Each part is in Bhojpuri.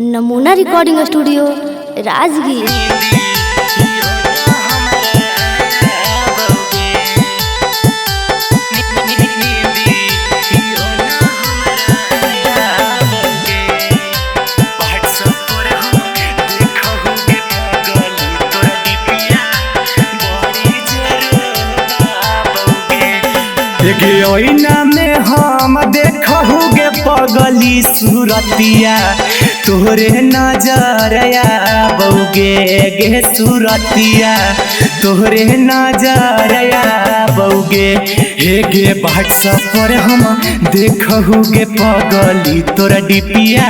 नमूना रिकॉर्डिंग स्टूडियो राजगीर। ओइना में हम देखहुगे पगली सूरतिया तोहरे नजर आबौगे गे सूरतिया तोहरे नजर आबौगे हे गे व्हाट्सएप पर हम देखहुगे पगली तोरा डिपिया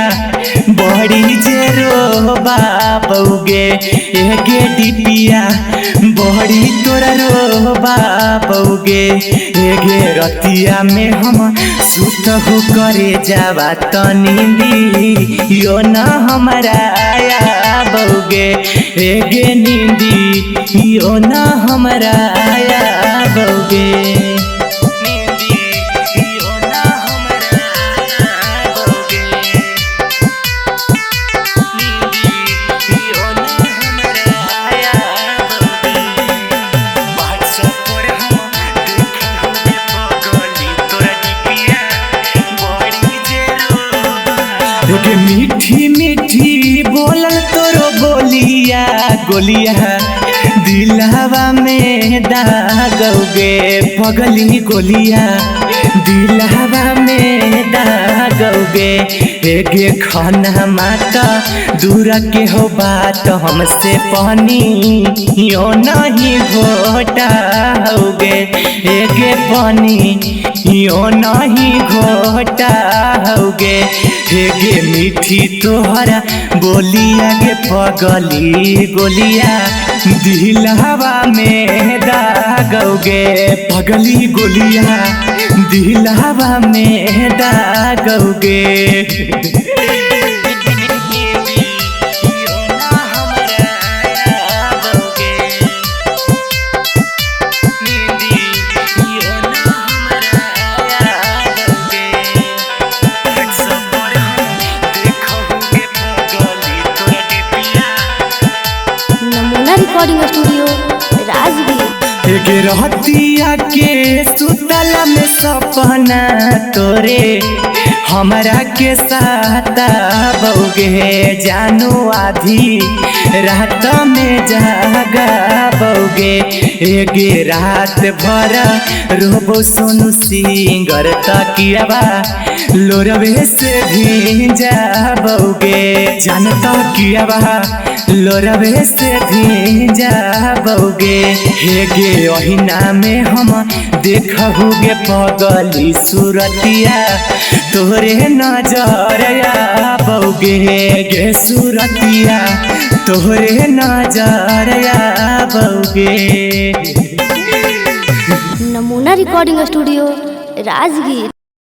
बड़ी जेरो बाबौगे हे गे डिपिया बड़ी तोरा रो बाबौगे हे गे रतिया में हम सुतहु करे जावा तनी यो न हमारा आया बौगे हे गे नींदी यो न हमारा आया बौगे। मीठी मीठी बोलल तोरो बोलिया गोलिया दिलहवा में दागौगे पगली गोलिया दिलहवा में दागौगे गे खाना माता दूर के हो बात हमसे पानी यो नहीं घोटा होगे गे पानी यो नहीं घोटा होगे गे मीठी तोहरा बोलिया गे पगली गोलिया दिलहवा में दागौगे पगली गोलिया दिलहवा में दागौगे। Recording studio Rajgir. रहतिया के सुतला में सपना तोरे हमरा के साथ बौगे जानो आधी रात में जागा बौगे गे रात भर रोबो सोनू सिंगर तकियाबा लोरवे से भींजा बौगे जानता कियाबा लोरवे से भींजा बौगे गे ओहिना में हम देखहुगे पगली सूरतिया तोहरे नजर आबौगे गे सूरतिया तोहरे नजर आबौगे। नमूना रिकॉर्डिंग स्टूडियो राजगीर।